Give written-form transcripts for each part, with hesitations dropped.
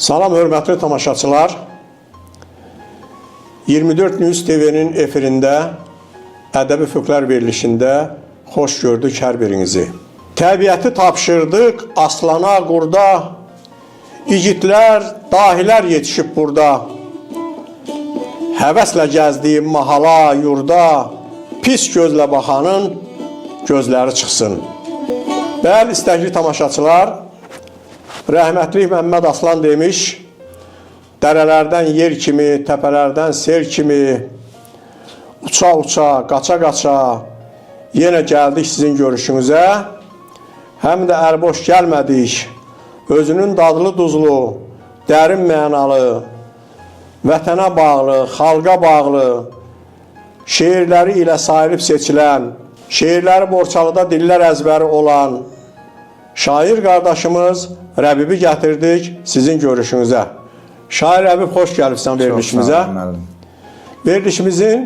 Salam hörmətli tamaşaçılar. 24 News TV-nin efirində ədəbi üfüqlər verilişində xoş gördük hər birinizi. Təbiəti tapşırdıq aslana, qurda, igidlər, dahilər yetişib burada. Həvəslə gəzdiyim mahala, yurda, pis gözlə baxanın gözləri çıxsın. Bəli, istəkli tamaşaçılar, rəhmətli Məhəmməd Aslan demiş, dərələrdən yer kimi, təpələrdən sel kimi, uça-uça, qaça-qaça yenə gəldik sizin görüşünüzə. Həm də əlboş gəlmədik, özünün dadlı duzlu, dərin mənalı, vətənə bağlı, xalqa bağlı, şeirləri ilə sayılıb seçilən, şeirləri Borçalıda dillər əzbəri olan şair qardaşımız Rəbibi gətirdik sizin görüşünüzə. Şair Rəbib, xoş gəlibsən verilişimizə. Verilişimizin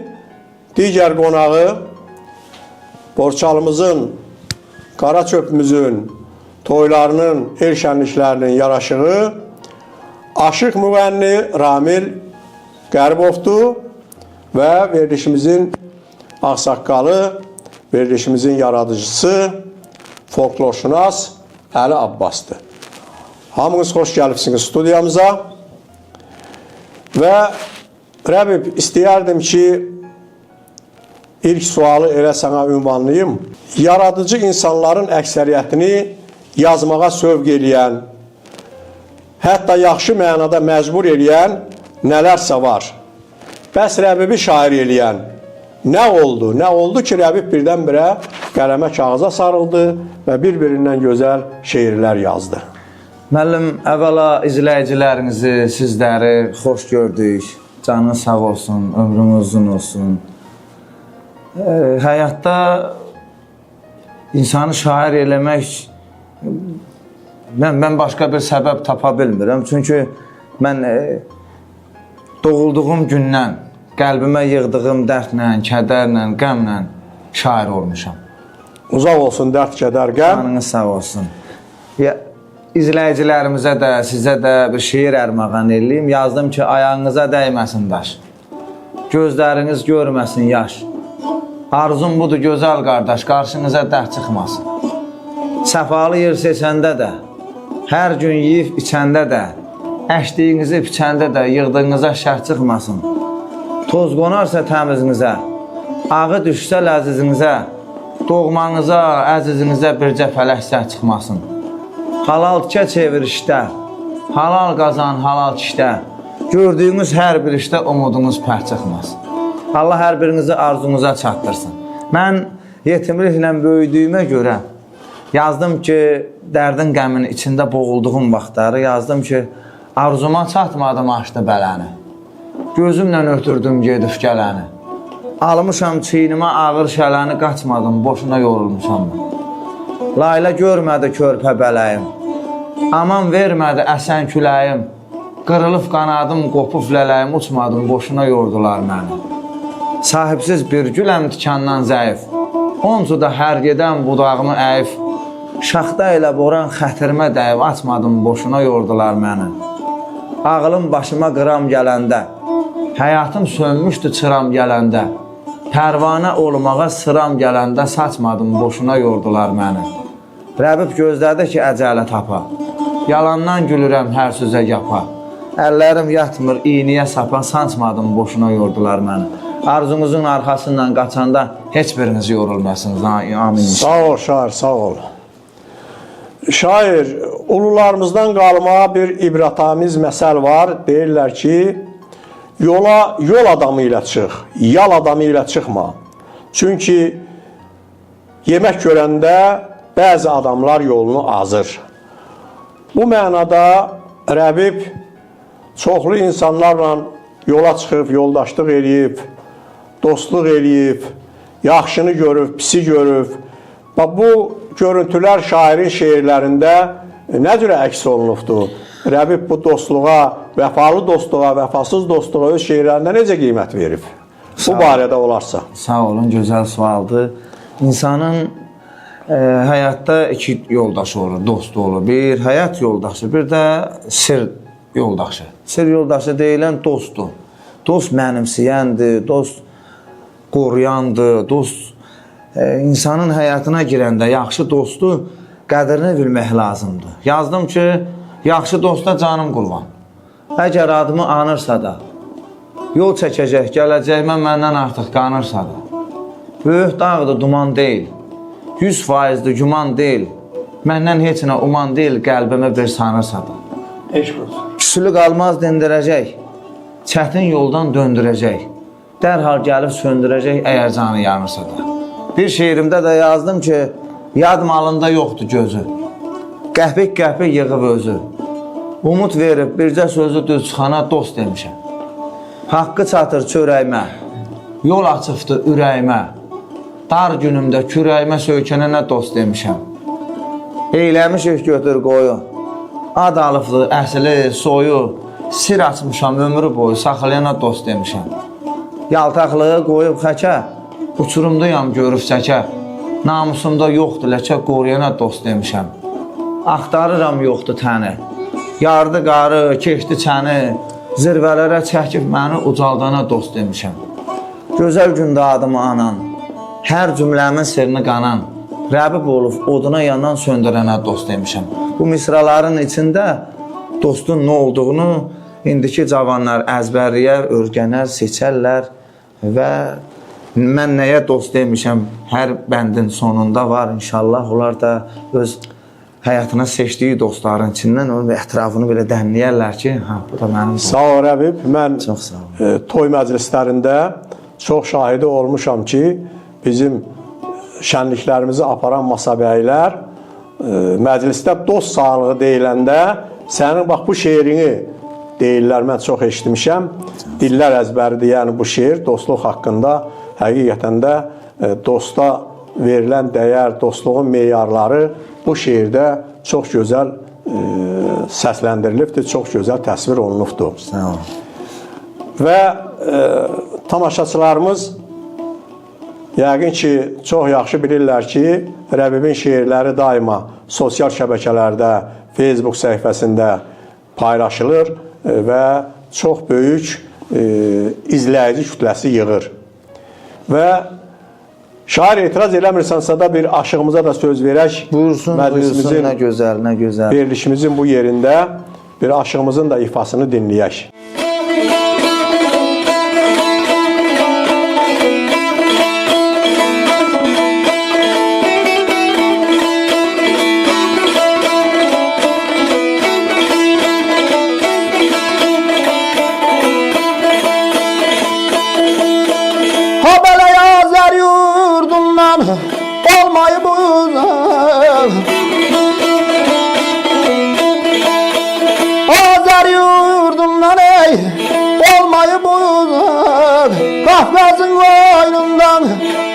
digər qonağı Borçalımızın, Qaraçöpümüzün toylarının, el şənliklərinin yaraşığı aşıq müğənni Ramil Qərbovdur və verilişimizin ağsaqqalı, verilişimizin yaradıcısı, folklorşünas Əli Abbasdır. Hamınız xoş gəlibsiniz studiyamıza və Rəbib, istəyərdim ki, ilk sualı elə sənə ünvanlayım. Yaradıcı insanların əksəriyyətini yazmağa sövq eləyən, hətta yaxşı mənada məcbur eləyən nələrsə var. Bəs Rəbibi şair eləyən nə oldu? Nə oldu ki, Rəbib birdən-birə qələmə kağıza sarıldı və bir-birindən gözəl şeirlər yazdı? Müəllim, əvvəla izləyicilərinizi, sizləri xoş gördük. Canınız sağ olsun, ömrünüz uzun olsun. Həyatda insanı şair eləmək, mən başqa bir səbəb tapa bilmirəm. Çünki mən doğulduğum gündən qəlbimə yığdığım dərdlə, kədərlə, qəmlə şair olmuşam. Uzaq olsun dərd, kədər, qəm. Canınız sağ olsun. İzləyicilərimizə də, sizə də bir şeir ərmağan eləyim. Yazdım ki, ayağınıza dəyməsin daş, gözləriniz görməsin yaş. Arzum budur gözəl qardaş, qarşınıza dərd çıxmasın. Səfalı yer seçəndə də, hər gün yeyib içəndə də, əkdiyinizi biçəndə də yığdığınıza şər çıxmasın. Toz qonarsa təmizinizə, ağı düşsə ləzizinizə, doğmanıza, əzizinizə bircə fələk çıxmasın. Halal tikə çevirişdə, halal qazan, halal işdə, gördüyünüz hər bir işdə umudunuz pərt çıxmasın. Allah hər birinizi arzunuza çatdırsın. Mən yetimliklə böyüdüyümə görə yazdım ki, dərdin qəminin içində boğulduğum vaxtları yazdım ki, arzuma çatmadım açdı bələni. Gözümlə ötürdüm gedib gələni. Almışam çiynimə ağır şələni, qaçmadım, boşuna yorulmuşam. Layla görmədi körpə bələyim, aman vermədi əsən küləyim. Qırılıb qanadım, qopub lələyim, uçmadım, boşuna yordular məni. Sahibsiz bir güləm tikandan zəif, oncu da hər gedən budağımı əyif. Şaxta ilə boran xətirimə dəyib, açmadım, boşuna yordular məni. Ağlım başıma qıram gələndə, həyatım sönmüşdü çıram gələndə, pərvanə olmağa sıram gələndə, saçmadım, boşuna yordular məni. Rəbib gözlədi ki, əcələ tapa, yalandan gülürəm hər sözə yapa. Əllərim yatmır, iyniyə sapa, sancmadım, boşuna yordular məni. Arzunuzun arxasından qaçanda heç biriniz yorulmasınız. Amin. Sağ ol şair, sağ ol. Şair, ulularımızdan qalma bir ibrətamiz məsəl var. Deyirlər ki, yola yol adamı ilə çıx, yal adamı ilə çıxma. Çünki yemək görəndə bəzi adamlar yolunu azır. Bu mənada Rəbib çoxlu insanlarla yola çıxıb, yoldaşlıq eləyib, dostluq eləyib, yaxşını görüb, pisi görüb. Bu görüntülər şairin şeirlərində nə cürə əks olunubdur? Rəbib bu dostluğa, vəfalı dostluğa, vəfasız dostluğa öz şeirlərində necə qiymət verib? Bu barədə olarsa. Sağ olun, gözəl sualdır. İnsanın həyatda iki yoldaşı olur, dostu olur. Bir həyat yoldaşı, bir də sir yoldaşı. Sirr yoldaşı deyilən dostdur. Dost mənimsəyəndir, dost qoruyandır, dost insanın həyatına girəndə yaxşı dostu qədrini bilmək lazımdır. Yazdım ki, yaxşı dosta canım qurban. Əgər adımı anırsa da, yol çəkəcək, gələcəkmə məndən artıq qanırsa da, böyük dağdır, duman deyil, 100%'dir, güman deyil, məndən heç nə uman deyil, qəlbimə bir sanırsa da. Eşq olsun. Küsülü qalmaz dindirəcək, çətin yoldan döndürəcək, dərhal gəlib söndürəcək, əgər canı yanırsa da. Bir şeirimdə də yazdım ki, yad malında yoxdur gözü, qəhbik-qəhbik yığıb özü, umut verib bircə sözü düz çıxana dost demişəm. Haqqı çatır çörəyimə, yol açıbdır ürəyimə, dar günümdə kürəyimə söykənənə dost demişəm. Eyləmişik götür qoyu, ad alıbdır əsli, soyu, sir açmışam ömrü boyu, saxlayana dost demişəm. Yaltaqlığı qoyub xəkə, uçurumdayam görüb çəkə, namusumda yoxdur ləkə, qoruyana dost demişəm. Axtarıram yoxdur təni, yardı qarı, keçdi çəni, zirvələrə çəkib məni ucaldana dost demişəm. Gözəl gündə adımı anan, hər cümləmin sirrini qanan, Rəbib olub oduna yanan söndürənə dost demişəm. Bu misraların içində dostun nə olduğunu indiki cavanlar əzbərləyər, örgənər, seçərlər və mən nəyə dost demişəm, hər bəndin sonunda var. İnşallah onlar da öz həyatına seçdiyi dostların içindən onun ətrafını belə dənləyərlər ki, bu da mənim dostum. Sağ ol Rəbib, mən Çox sağ ol. Toy məclislərində çox şahidi olmuşam ki, bizim şənliklərimizi aparan masabəylər məclisdə dost sağlığı deyiləndə sənin bax bu şeirini deyirlər, mən çox eşitmişəm. Dillər əzbəridir, yəni bu şeir dostluq haqqında həqiqətən də dosta verilən dəyər, dostluğun meyarları bu şeirdə çox gözəl səsləndirilibdir, çox gözəl təsvir olunubdur. Sağ ol. Və tamaşaçılarımız yəqin ki, çox yaxşı bilirlər ki, Rəbibin şeirləri daima sosial şəbəkələrdə, Facebook səhifəsində paylaşılır və çox böyük izləyici kütləsi yığır. Və şair etiraz eləmirsənsə da bir aşığımıza da söz verək. Buyursun, buyursun, nə gözəl, nə gözəl. Verilişimizin bu yerində bir aşığımızın da ifasını dinləyək. Olmayıb uzaq Azər yurdumdan ey olmayıb uzaq Qafqazın qoynundan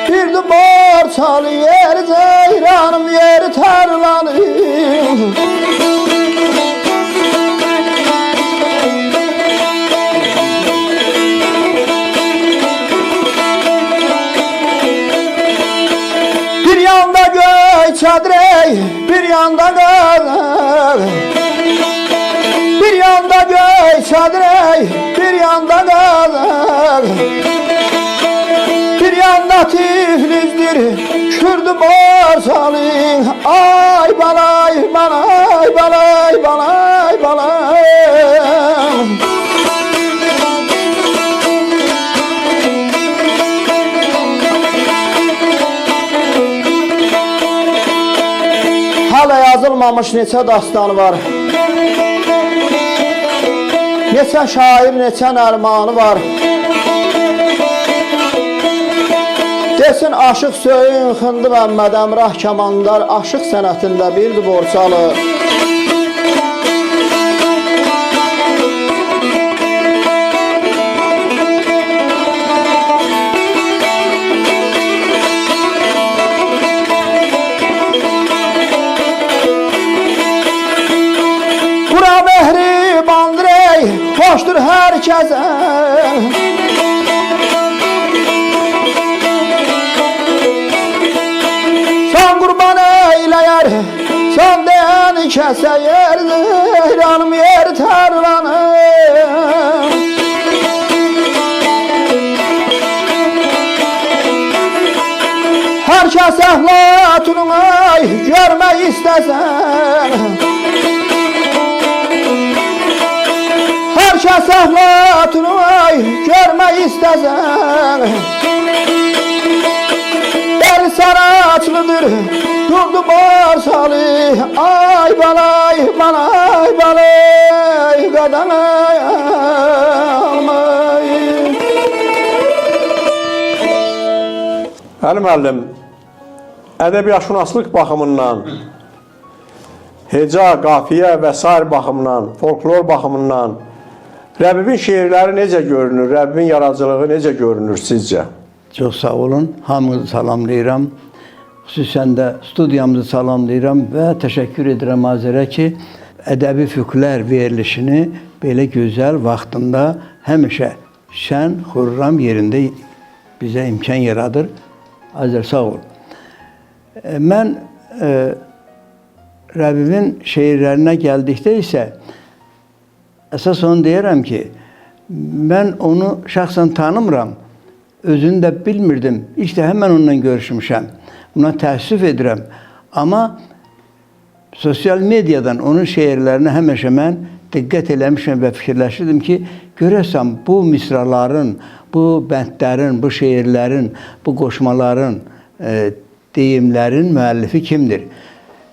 bir de borçalı yeri ceyranım yeri tərlanım çadrey bir yanda qazaq Bir yanda göy çadrey bir yanda qazaq Bir yanda Tiflisdir Kürdü borçalın Ay balay balay balay balay balay Hala yazılmamış neçə dastanı var Neçə şair, neçə ərmanı var Desin aşıq söyün Xındı Məmməd Əmrah Kəmandar Aşıq sənətində birdir borçalı Hoşdur herkese Son kurban eyleyer Son deyeni kəsəyər heyranım yer tərlanı. Hər kəs əhlatını ay görmək istəsən, hər kəs əhlatını ay görmək istəsən, dəli saraçlıdır durdu barsalı, ay balay balay balay qadan almay. Əli müəllim, ədəbiyyatşünaslıq baxımından, heca, qafiyə və s. baxımından, folklor baxımından Rəbibin şeirləri necə görünür, Rəbibin yaradıcılığı necə görünür sizcə? Çox sağ olun, hamınızı salamlayıram. Xüsusən də studiyamızı salamlayıram və təşəkkür edirəm Azərə ki, ədəbi füqlər verilişini belə gözəl vaxtında həmişə şən, xürram yerində bizə imkan yaradır. Azər, sağ ol. Mən Rəbibin şeirlərinə gəldikdə isə əsas onu deyərəm ki, mən onu şəxsən tanımıram, özünü də bilmirdim. İlk də həmən onunla görüşmüşəm. Buna təəssüf edirəm. Amma sosial mediadan onun şeirlərinə həmişə mən diqqət eləmişəm və fikirləşirdim ki, görəsəm bu misraların, bu bəndlərin, bu şeirlərin, bu qoşmaların, deyimlərin müəllifi kimdir?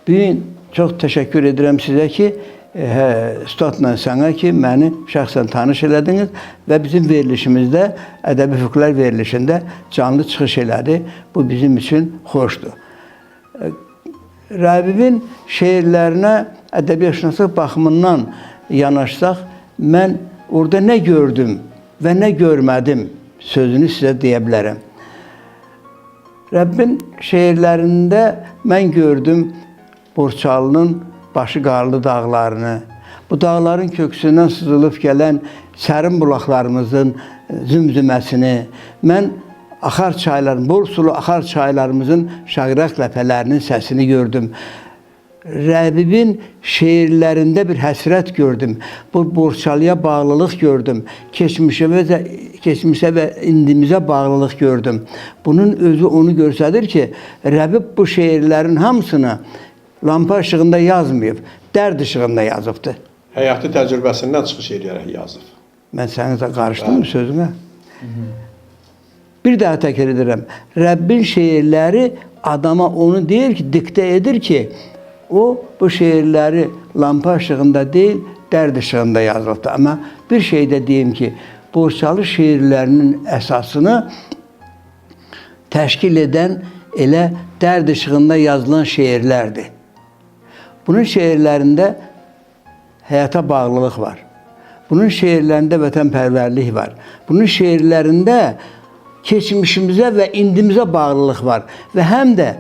Bir gün çox təşəkkür edirəm sizə ki, Üstadla sənə ki, məni şəxsən tanış elədiniz və bizim verilişimizdə, ədəbi füqlər verilişində canlı çıxış elədi. Bu bizim üçün xoşdur. Rəbibin şeirlərinə ədəbiyyatşünaslıq baxımından yanaşsaq, mən orada nə gördüm və nə görmədim sözünü sizə deyə bilərəm. Rəbbin şeirlərində mən gördüm Borçalının başı qarlı dağlarını, bu dağların köksündən sızılıb gələn sərin bulaqlarımızın zümzüməsini, mən axar çayların, bol sulu axar çaylarımızın şaqraq ləpələrinin səsini gördüm. Rəbibin şeirlərində bir həsrət gördüm. Bu Borçalıya bağlılıq gördüm. Keçmişə və indimizə bağlılıq gördüm. Bunun özü onu göstərir ki, Rəbib bu şeirlərin hamısını lampa işığında yazmayıb, dərd işığında yazıbdır. Həyatı təcrübəsindən çıxış edərək yazıb. Mən sənizə qarışdım mı sözünə? Bir daha təkrar edirəm. Rəbbin şeirləri adama onu deyir ki, diktə edir ki, o bu şeirləri lampa işığında deyil, dərd işığında yazıbdır. Amma bir şey də deyim ki, Borçalı şeirlərinin əsasını təşkil edən elə dərd işığında yazılan şeirlərdir. Bunun şeirlərində həyata bağlılıq var. Bunun şeirlərində vətənpərvərlik var. Bunun şeirlərində keçmişimizə və indimizə bağlılıq var. Və həm də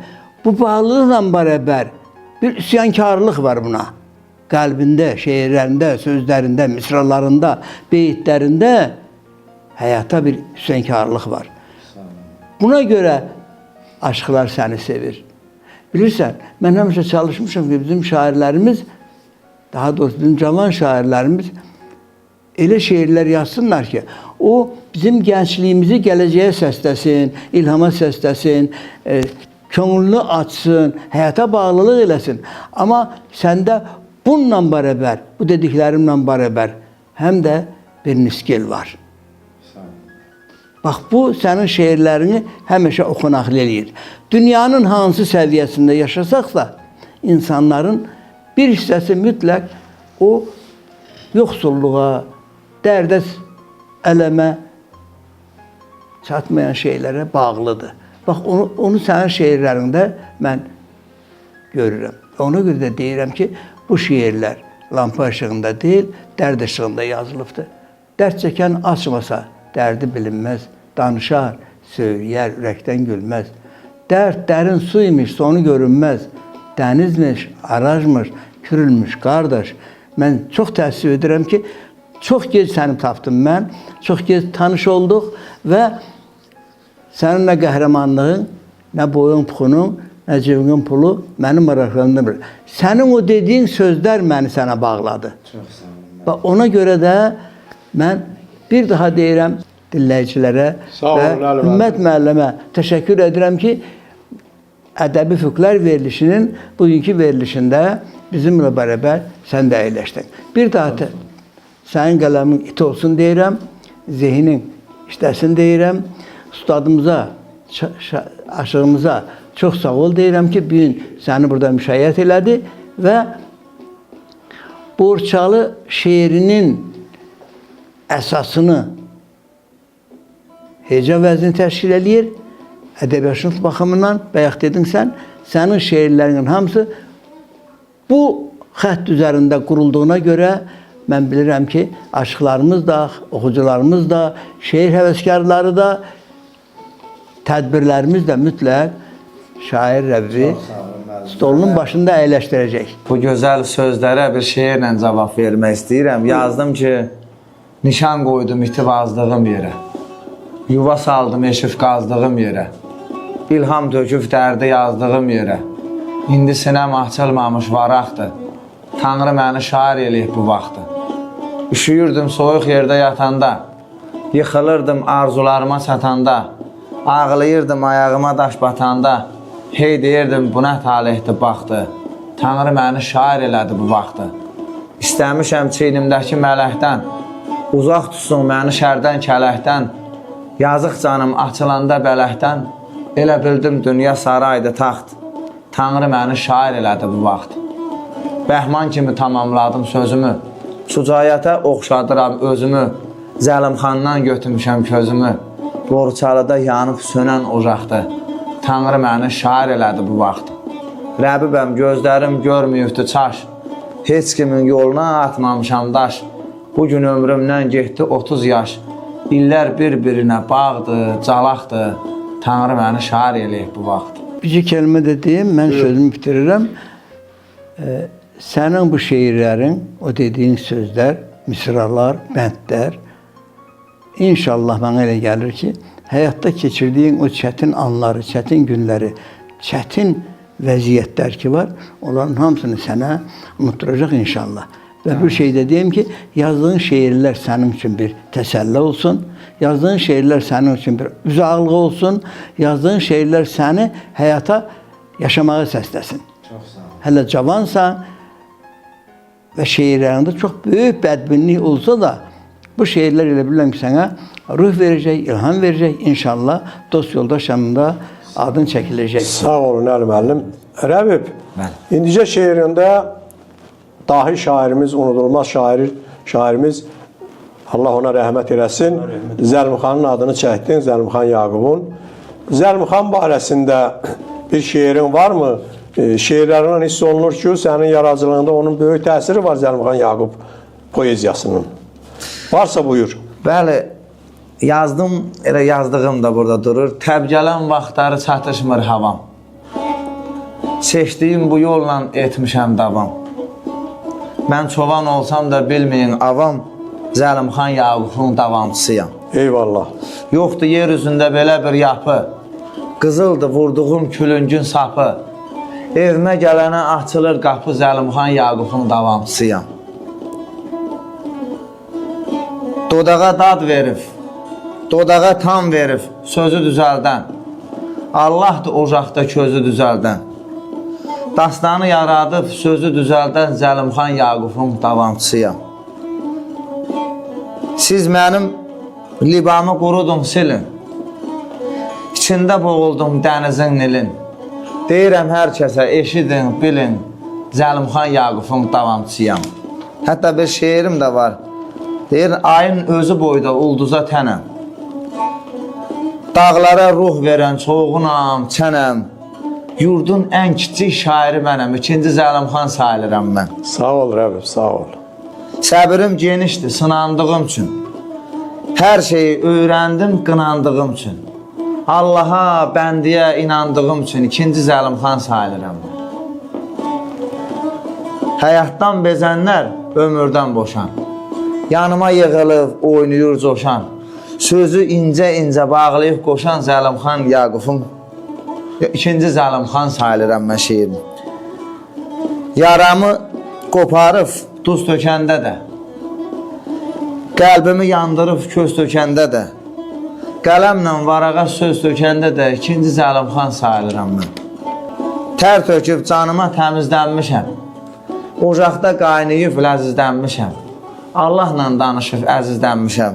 bu bağlılıqla bərabər bir üsyankarlıq var buna. Qəlbində, şeirlərində, sözlərində, misralarında, beyitlərində həyata bir üsyankarlıq var. Buna görə aşıqlar səni sevir. Bilirsən, mən həmişə çalışmışam ki, bizim şairlərimiz, daha doğrusu bizim cavan şairlərimiz elə şeirlər yazsınlar ki, o bizim gəncliyimizi gələcəyə səsləsin, ilhama səsləsin, könlünü açsın, həyata bağlılıq eləsin. Amma səndə bununla bərabər, bu dediklərimlə bərabər həm də bir niskel var. Bax, bu sənin şeirlərini həmişə oxunaqlı eləyir. Dünyanın hansı səviyyəsində yaşasaqsa, insanların bir hissəsi mütləq o yoxsulluğa, dərdə, ələmə çatmayan şeylərə bağlıdır. Bax, onu sənin şeirlərində mən görürəm. Ona görə də deyirəm ki, bu şeirlər lampa işığında deyil, dərd işığında yazılıbdır. Dərd çəkən açmasa, dərdi bilinməz, danışar, söyləyər, ürəkdən gülməz. Dərd dərin su imiş, sonu görünməz. Dənizmiş, arajmış, kürülmüş qardaş. Mən çox təəssüf edirəm ki, çox gec səni tapdım mən, çox gec tanış olduq və sənin nə qəhrəmanlığın, nə boyun puxunun, nə cibinin pulu məni maraqlandırmır. Sənin o dediyin sözlər məni sənə bağladı. Çox sağ olun. Və ona görə də mən bir daha deyirəm dinləyicilərə Sağ olun, və Əli müəllim. Ümmət müəllimə təşəkkür edirəm ki, Ədəbi Füqlər verilişinin bugünkü verilişində bizimlə bərabər sən də əyləşdin. Bir daha sənin qələmin it olsun deyirəm, zihnin işləsin deyirəm, ustadımıza, aşığımıza çox sağ ol deyirəm ki, bir gün səni burada müşayiət elədi və Borçalı şeirinin əsasını heca vəzni təşkil eləyir. Ədəbiyyatçılıq baxımından bayaq dedin sən, sənin şeirlərinin hamısı bu xətt üzərində qurulduğuna görə mən bilirəm ki, aşıqlarımız da, oxucularımız da, şeir həvəskarları da, tədbirlərimiz də mütləq şair Rəbbi stolunun başında əyləşdirəcək. Bu gözəl sözlərə bir şeirlə cavab vermək istəyirəm. Yazdım ki, nişan qoydum itib azdığım yerə, yuva saldım eşif qazdığım yerə, İlham töküb dərdi yazdığım yerə, indi sinəm açılmamış varaqdır, Tanrı məni şair eləyib bu vaxtı. Üşüyürdüm soyuq yerdə yatanda, yıxılırdım arzularıma çatanda, ağlayırdım ayağıma daş batanda, hey deyirdim bu nə talihdir baxdı, Tanrı məni şair elədi bu vaxtı. İstəmişəm çiynimdəki mələkdən, uzaq tutsun məni şərdən kələkdən, yazıq canım açılanda bələkdən, elə bildim dünya saraydı taxt, Tanrı məni şair elədi bu vaxt. Bəhman kimi tamamladım sözümü, Sucayətə oxşadıram özümü, Zəlimxandan götürmüşəm közümü, Borçalıda yanıb sönən ocaqdı, Tanrı məni şair elədi bu vaxt. Rəbibəm gözlərim görməyibdi çaş, heç kimin yoluna atmamışam daş, bugün ömrümdən getdi 30 yaş, illər bir-birinə bağdı, calaqdı, Tanrı məni şair eləyib bu vaxt. Bir kəlmə də deyim, mən sözümü bitirirəm. Sənin bu şeirlərin, o dediyin sözlər, misralar, bəndlər, inşallah mənə elə gəlir ki, həyatda keçirdiyin o çətin anları, çətin günləri, çətin vəziyyətlər ki var, onların hamısını sənə unutturacaq inşallah. Və bir şey də deyim ki, yazdığın şeirlər sənin üçün bir təsəlli olsun, yazdığın şeirlər sənin üçün bir uzaqlığı olsun, yazdığın şeirlər səni həyata yaşamağa səsləsin. Çox sağ ol. Hələ cavansan və şeirlərində çox böyük bədbinlik olsa da, bu şeirlər elə bilirəm ki, sənə ruh verəcək, ilham verəcək, inşallah dost yoldaş yanında adın çəkiləcək. Sağ olun Əli müəllim. Rəbib, Bəli. indicə şeirində dahi şairimiz, unudulmaz şairimiz, Allah ona rəhmət eləsin, Zəlmxanın adını çəkdin, Zəlmxan Yaqubun. Zəlmxan barəsində bir şeirin varmı? Şeirlərindən hiss olunur ki, sənin yaradıcılığında onun böyük təsiri var Zəlmxan Yaqub poeziyasının. Varsa buyur. Bəli, yazdım, elə yazdığım da burada durur. Təbgələn vaxtları çatışmır havam, seçdiyim bu yolla etmişəm davam. Mən çoban olsam da bilməyin avam, Zəlimxan Yaqubun davamçısıyam. Eyvallah. Yoxdur yer üzündə belə bir yapı, qızıldı vurduğum külüngün sapı, evimə gələnə açılır qapı, Zəlimxan Yaqubun davamçısıyam. Dodağa dad verib, dodağa tam verib, sözü düzəldən, Allahdır ocaqda közü düzəldən, dastanı yaradıb, sözü düzəldən, Zəlimxan Yaqubun davamçısıyam. Siz mənim libamı qurudun silin, içində boğuldum dənizin nilin, deyirəm hər kəsə eşidin, bilin, Zəlimxan Yaqubun davamçısıyam. Hətta bir şeirim də var, deyir, ayın özü boyda ulduza tənəm, dağlara ruh verən çoğunam, çənəm, yurdun ən kiçik şairi mənəm, ikinci Zəlimxan sayılırım mən. Sağ ol Rəbib, sağ ol. Səbrim genişdir, sınandığım üçün, hər şeyi öyrəndim, qınandığım üçün, Allaha, bəndiyə inandığım üçün, ikinci Zəlimxan sayılırım. Həyatdan bezənlər ömürdən boşan, yanıma yığılıb, oynayır, coşan, sözü incə-incə bağlayıb qoşan Zəlimxan Yaqubun İkinci Zəlimxan sayılıram mən şeirim. Yaramı qoparıb duz tökəndə də, qəlbimi yandırıb köz tökəndə də, qələmlə varağa söz tökəndə də ikinci Zəlimxan sayılıram mən. Tər töküb canıma təmizlənmişəm, ocaqda qaynayıb ləzizlənmişəm, Allahla danışıb əzizlənmişəm,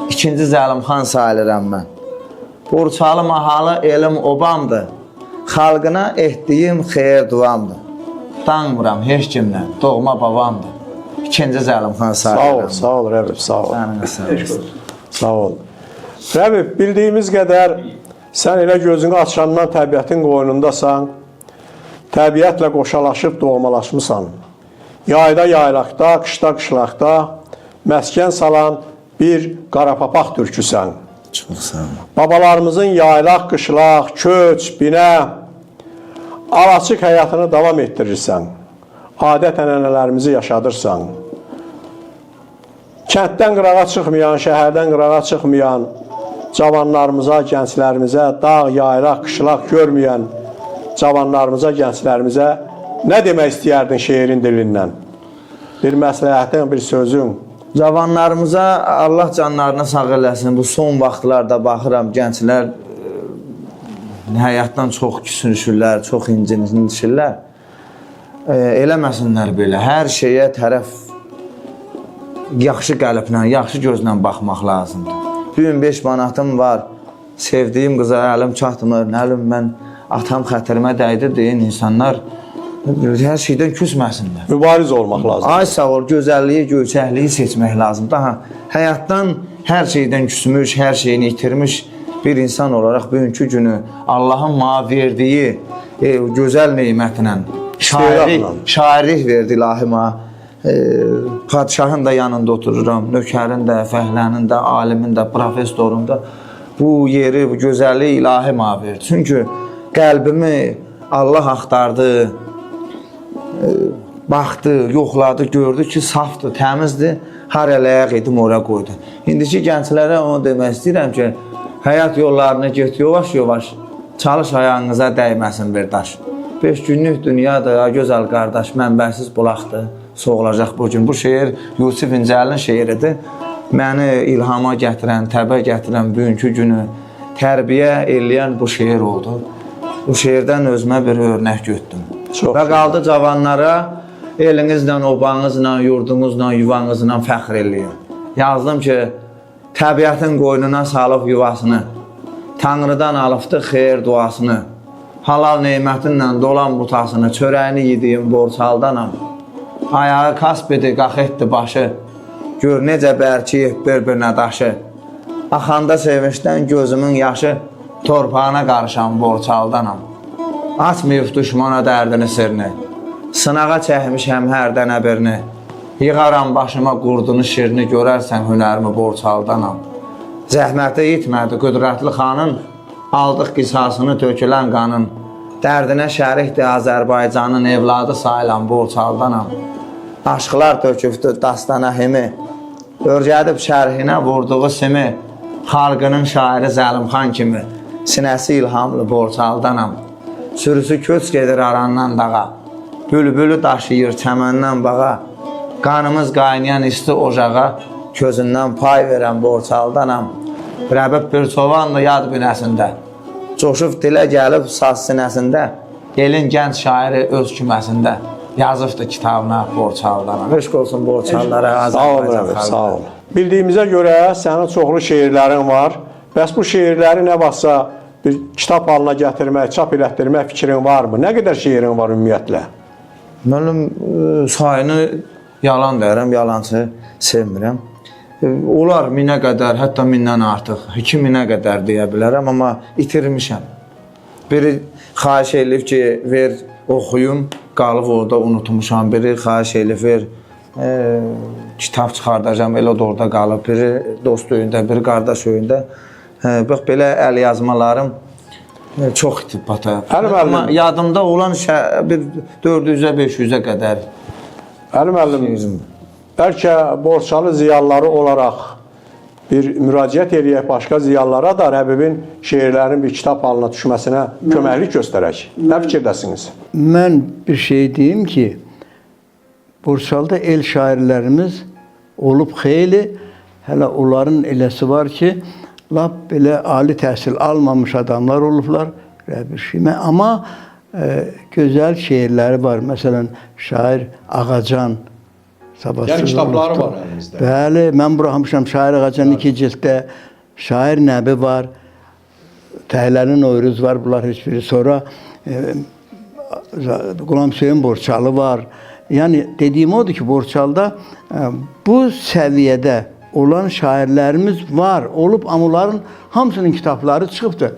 ikinci Zəlimxan sayılıram mən. Borçalı mahalı elim obamdır, xalqına etdiyim xeyir duamdır. Danmıram heç kimdən, doğma babamdır. İkinci Zəlimxan sayılıram. Sağ ol Rəbib, sağ ol. Sağ ol. Rəbib, bildiyimiz qədər sən elə gözünü açandan təbiətin qoynundasan, təbiətlə qoşalaşıb doğmalaşmısan. Yayda yaylaqda, qışda qışlaqda məskən salan bir qarapapaq türküsən. Çox sağ ol. Babalarımızın yaylaq, qışlaq, köç, binə, alaçıq həyatını davam etdirirsən. Adət-ənənələrimizi yaşadırsan. Kənddən qırağa çıxmayan, şəhərdən qırağa çıxmayan cavanlarımıza, gənclərimizə, dağ, yaylaq, qışlaq görməyən cavanlarımıza, gənclərimizə nə demək istəyərdin şeirin dilindən? Bir məsləhətin, bir sözün. Cavanlarımıza Allah canlarını sağ eləsin. Bu son vaxtlarda baxıram, gənclər həyatdan çox küsünüşürlər, çox incinişirlər. Eləməsinlər belə. Hər şeyə tərəf yaxşı qəlblə, yaxşı gözlə baxmaq lazımdır. Bugün 5 manatım var, sevdiyim qıza əlim çatmır, nə bilim mən atam xətrimə dəydi deyin insanlar hər şeydən küsməsinlər. Mübariz olmaq lazım. Ay sağ ol, gözəlliyi, göyçəkliyi seçmək lazım. Daha həyatdan hər şeydən küsmüş, hər şeyini itirmiş bir insan olaraq bugünkü günü Allahın mənə verdiyi gözəl neymətlə şairlik verdi ilahi mənə. Padişahın da yanında otururam, nökərin də, fəhlənin də, alimin də, professorun da. Bu yeri, bu gözəlliyi ilahi mənə verdi. Çünki qəlbimi Allah axtardı, baxdı, yoxladı, gördü ki, safdır, təmizdir, har ələyaq edim, ora qoydu. İndiki gənclərə onu demək istəyirəm ki, həyat yollarını get yavaş-yavaş, çalış ayağınıza dəyməsin bir daş. 5 günlük dünyadır, gözəl qardaş, mənbəsiz bulaqdır, soğulacaq bu gün. Bu şeir Yusuf İncəlin şeiridir. Məni ilhama gətirən, təbə gətirən bugünkü günü tərbiyə eləyən bu şeir oldu. Bu şeirdən özümə bir örnək götürdüm. Və qaldı cavanlara elinizlə, obanızla, yurdunuzla, yuvanızla fəxr eləyin. Yazdım ki, təbiətin qoynuna salıb yuvasını, Tanrıdan alıbdı xeyir duasını, halal neymətinlə dolan butasını, çörəyini yediyim borçaldanam. Ayağı kasb edi, qalx etdi başı, gör necə bərkiyib bir-birinə daşı. Axanda sevinçdən gözümün yaşı, torpağına qarışan borçaldanam. Açmayıb düşmana dərdini sirni, sınağa çəkmişəm hərdən əbirini, yığaram başıma qurdunu şirini, görərsən hünərimi borçaldanam. Zəhməti itmədi qüdrətli xanın, aldıq qisasını tökülən qanın, dərdinə şərikdir Azərbaycanın, evladı sayılan borçaldanam. Aşqlar tökübdü dastana himi, örgədib şərhinə vurduğu simi, xalqının şairi Zəlimxan kimi, sinəsi ilhamlı borçaldanam. Sürüsü köç gedir arandan dağa, bülbülü daşıyır çəməndən bağa, qanımız qaynayan isti ocağa, közündən pay verən borçaldanam. Rəbib bir çobandı yad binəsində, coşub dilə gəlib saz sinəsində, elin gənc şairi öz küməsində, yazıbdı kitabına borçaldanam. Eşq olsun borçallara, Azərbaycan xalqı. Sağ ol. Bildiyimizə görə sənin çoxlu şeirlərin var. Bəs bu şeirləri nə vaxtsa bir kitab halına gətirmək, çap elətdirmək fikrin varmı? Nə qədər şeirin var ümumiyyətlə? Mənim sayını yalan deyirəm, yalançı sevmirəm. Olar 1000-ə qədər, hətta 1000-dən artıq, 2000-ə qədər deyə bilərəm, amma itirmişəm. Biri xahiş eləyib ki, ver oxuyum, qalıb orada unutmuşam. Biri xahiş eləyib, ver kitab çıxardacam, elə də orada qalıb. Biri dost öyündə, biri qardaş öyündə. Bax, belə əl yazmalarım çox itib bata. Amma yadımda olan bir 400-ə, 500-ə qədər. Əli müəllim, bəlkə Borçalı ziyalıları olaraq bir müraciət eləyək başqa ziyalılara da Rəbibin şeirlərinin bir kitab halına düşməsinə köməklik göstərək. Nə fikirdəsiniz? Mən bir şey deyim ki, Borçalıda el şairlərimiz olub xeyli, hələ onların eləsi var ki, lap belə ali təhsil almamış adamlar olublar, amma gözəl şeirləri var. Məsələn, şair Ağacan, Yəni kitabları var əlimizdə. Bəli, mən buraxmışam Şair Ağacan 2 cilddə, Şair Nəbi var, Təhlənin Oyruz var, bunlar heç biri. Sonra Qulam Hüseyin Borçalı var. Yəni dediyim odur ki, Borçalıda bu səviyyədə olan şairlərimiz var, olub, amma onların hamısının kitabları çıxıbdır.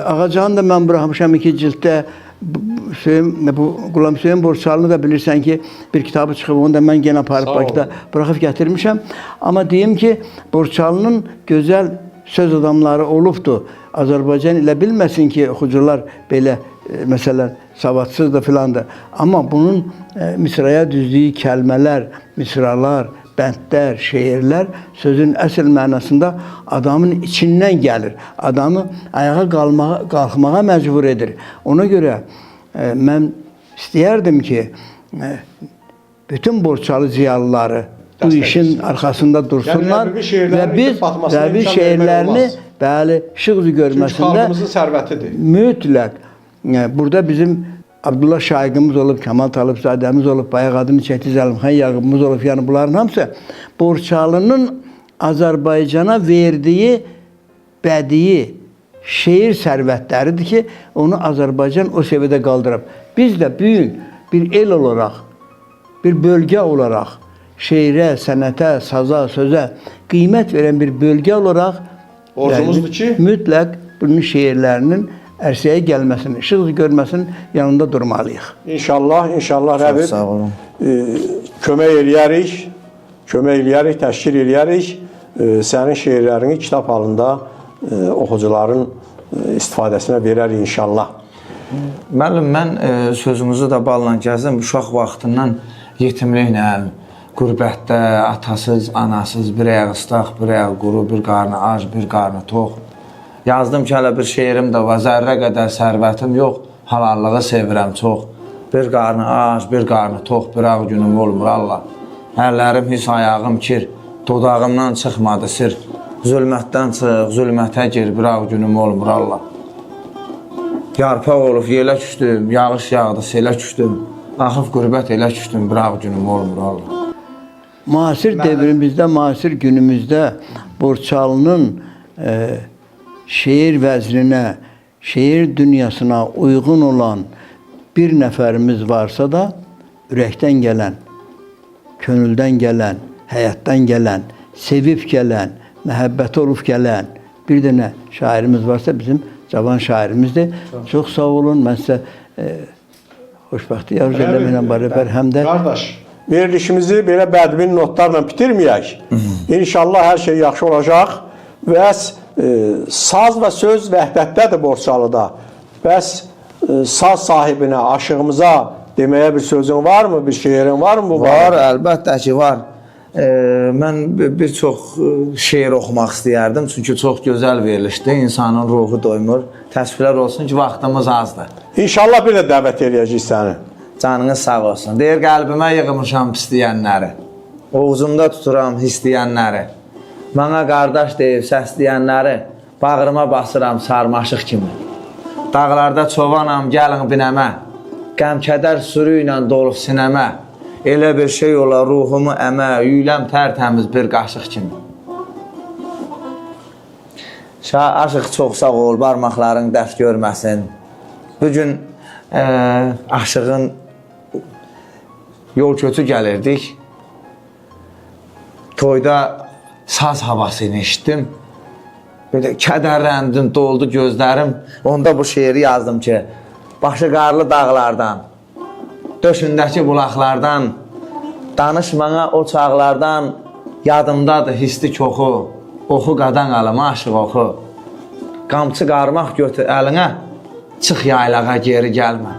Ağacanı da mən buraxmışam 2 cilddə. Bu Qulam Hüseyin Borçalını da bilirsən ki, bir kitabı çıxıb, onu da mən genə aparıb Bakıda buraxıb gətirmişəm. Amma deyim ki, Borçalının gözəl söz adamları olubdur. Azərbaycan elə bilməsin ki, oxucular belə, məsələn, savadsızdır filandır. Amma bunun misraya düzdüyü kəlmələr, misralar, bəndlər, şeirlər sözün əsl mənasında adamın içindən gəlir. Adamı ayağa qalxmağa məcbur edir. Ona görə mən istəyərdim ki, bütün Borçalı ziyalıları bu işin arxasında dursunlar və biz Rəbi şeirlərini işıq üzü görməsində mütləq burada bizim Abdullah Şaiqimiz olub, Kamal Talıbzadəmiz olub, bayaq adını çəkdi Zəlimxan Yağıbımız olub. Yəni bunların hamısı Borçalının Azərbaycana verdiyi bədii şeir sərvətləridir ki, onu Azərbaycan o səviyyədə qaldırıb. Biz də bugün bir el olaraq, bir bölgə olaraq şeirə, sənətə, saza, sözə qiymət verən bir bölgə olaraq borcumuzdur ki, mütləq bunun şeirlərinin ərsəyə gəlməsinin, işıq görməsinin yanında durmalıyıq. İnşallah, Rəbib kömək eləyərik, təşkil eləyərik. Sənin şeirlərini kitab halında oxucuların istifadəsinə verərik inşallah. Müəllim, mən sözünüzü də balla gəzdim. Uşaq vaxtından yetimliklə, qürbətdə, atasız, anasız, bir ayağı ıslaq, bir ayağı quru, bir qarnı ac, bir qarnı tox. Yazdım ki, hələ bir şeirim də var, zərrə qədər sərvətim yox, halallığı sevirəm çox. Bir qarnı ac, bir qarnı tox, bir ağ günüm olmur Allah. Əllərim his, ayağım kir, dodağımdan çıxmadı sir. Zülmətdən çıx, zülmətə gir, bir ağ günüm olmur Allah. Yarpaq olub, yelə küstüm, yağış yağdı, selə küstüm. Axıb qürbət elə küstüm, bir ağ günüm olmur Allah. Müasir devrimizdə, müasir günümüzdə Borçalının şeir vəzninə, şeir dünyasına uyğun olan bir nəfərimiz varsa da, ürəkdən gələn, könüldən gələn, həyatdan gələn, sevib gələn, məhəbbəti olub gələn bir dənə şairimiz varsa bizim cavan şairimizdir. Çox sağ olun, mən sizə xoşbəxtlik arzu eləməklə bərabər həm də... Qardaş, verilişimizi belə bədbin notlarla bitirməyək. İnşallah hər şey yaxşı olacaq və saz və söz vəhdətdədir Borçalıda. Bəs saz sahibinə, aşığımıza deməyə bir sözün varmı, bir şeirin varmı? Var, əlbəttə ki, var. Mən bir çox şeir oxumaq istəyərdim, çünki çox gözəl verilişdir, insanın ruhu doymur. Təsvirlər olsun ki, vaxtımız azdır. İnşallah bir də dəvət eləyəcək səni. Canınız sağ olsun. Deyir, qəlbimə yığmışam pisləyənləri, oğuzumda tuturam hisləyənləri. Mənə qardaş deyib səsləyənləri, bağrıma basıram sarmaşıq kimi. Dağlarda çovanam, gəlin binəmə, qəm-kədər sürü ilə dolub sinəmə. Elə bir şey ola ruhumu əmə, yüyləm tərtəmiz bir qaşıq kimi. Aşıq çox sağ ol, barmaqların dəf görməsin. Bugün aşığın yol kötü gəlirdik. Toyda saz havasını eşitdim. Böyle kədərləndim, doldu gözlərim. Onda bu şeiri yazdım ki, başı qarlı dağlardan, döşündəki bulaqlardan, danışmana o çağlardan, yadımdadır hisli çoxu, oxu qadan alıma aşıq oxu. Qamçı qarmaq götür əlinə, çıx yaylağa geri gəlmə.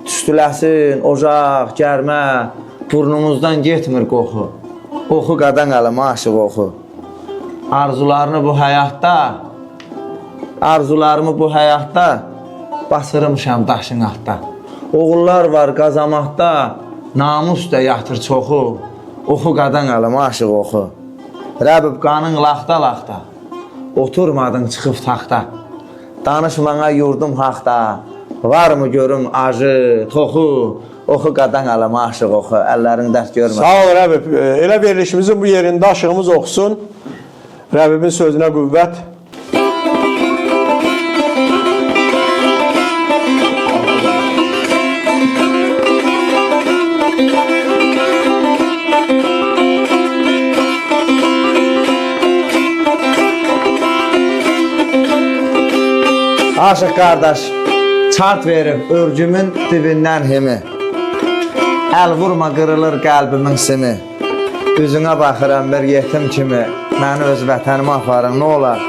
Tüstüləsin, ocaq, gərmə, burnumuzdan getmir qoxu. Oxu qadan alıma aşıq oxu. arzularımı bu həyatda basırmışam daşın altda. Oğullar var qazamaqda, namus da yatır çoxu, oxu qadan alım aşıq oxu. Rəbib qanın laxta-laxta, oturmadın çıxıb taxta. Danışmana yurdum haqda, var mı görüm acı, toxu, oxu qadan alım aşıq oxu, əllərin dərd görmə. Sağ ol Rəbib. Elə verilişimizin bu yerində aşığımız oxusun. Rəbibin sözünə qüvvət. Aşıq qardaş, çart verib örgümün dibindən himi. Əl vurma qırılır qəlbimin simi. Üzünə baxıram bir yetim kimi, məni öz vətənimə aparın, nə olar?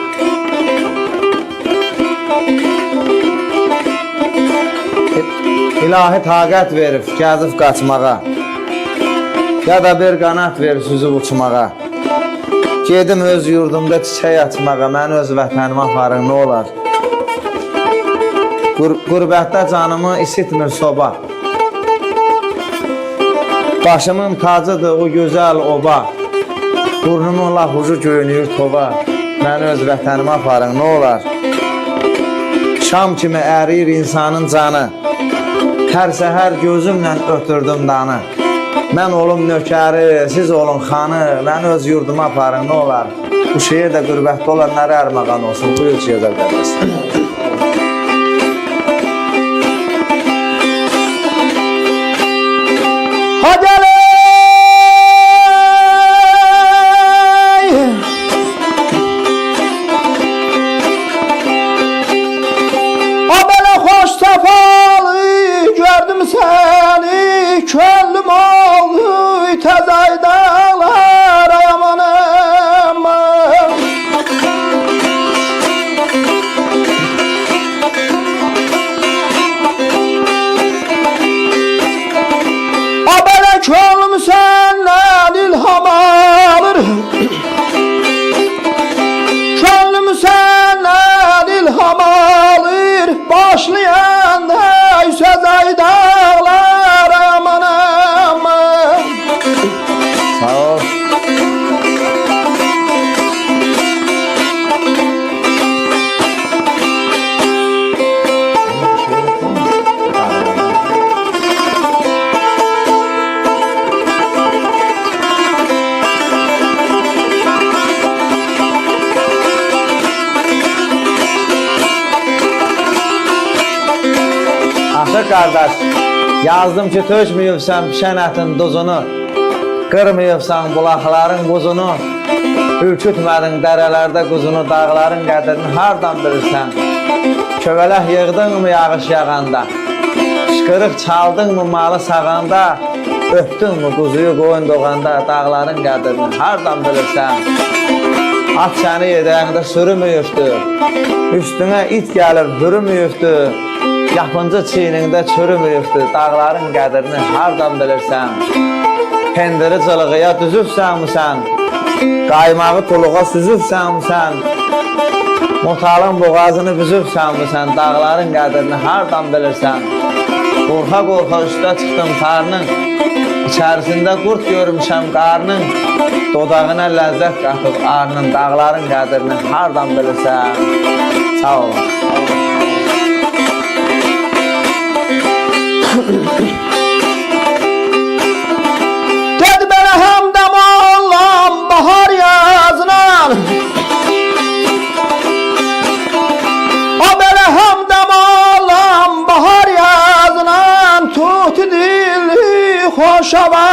İlahi taqət verib, gəzib qaçmağa, ya da bir qanat verib süzüb uçmağa. Gedim öz yurdumda çiçək açmağa, məni öz vətənimə aparın, nə olar? Qürbətdə canımı isitmir soba. Başımın tacıdır o gözəl oba. Burnumun laf ucu göynüyür tova. Məni öz vətənimə aparın, nə olar? Şam kimi əriyir insanın canı. Hər səhər gözümlə ötürdüm danı. Mən olum nökəri, siz olun xanı. Məni öz yurduma aparın, nə olar? Bu şehir də qürbətdə olanlara ərmağan olsun. Buyur ki, gözəl qardaş. Könlüm oldu təzay dağlar ayamanım. A belə könlüm səndən ilham alır. Könlüm səndən ilham alır. Başlayanda səzay dağlar ayamanım. Sağ ol. Aşıq qardaş, yazdım ki, tökməyibsən pişən ətin duzunu, qırmayıbsan bulaqların buzunu, ürkütmədin dərələrdə quzunu, dağların qədrini hardan bilirsən? Kövələk yığdın mı yağış yağanda, şıqırıq çaldın mı malı sağanda, öpdün mü quzuyu qoyun doğanda, dağların qədrini hardan bilirsən? At səni yedəyində sürümüyübdür, üstünə it gəlib hürümüyübdür, yapıncı çiynində çürümüyübdür, dağların qədrini hardan bilirsən? Pendiri cılığıya düzübsən mi sən? Qaymağı tuluğa süzübsən mi sən? Motalın boğazını büzübsən mi sən? Dağların qədrini hardan bilirsən? Qorxa-qorxa üstə çıxdım tarının, İçərisində qurt görmüşəm qarnın, dodağına ləzzət qatıb arnın, dağların qədrini hardan bilirsən? Sağ olun. Dedi belə həmdəm Allah'ım bahar yazınan. O belə həmdəm Allah'ım bahar yazınan. Tut dili xoşava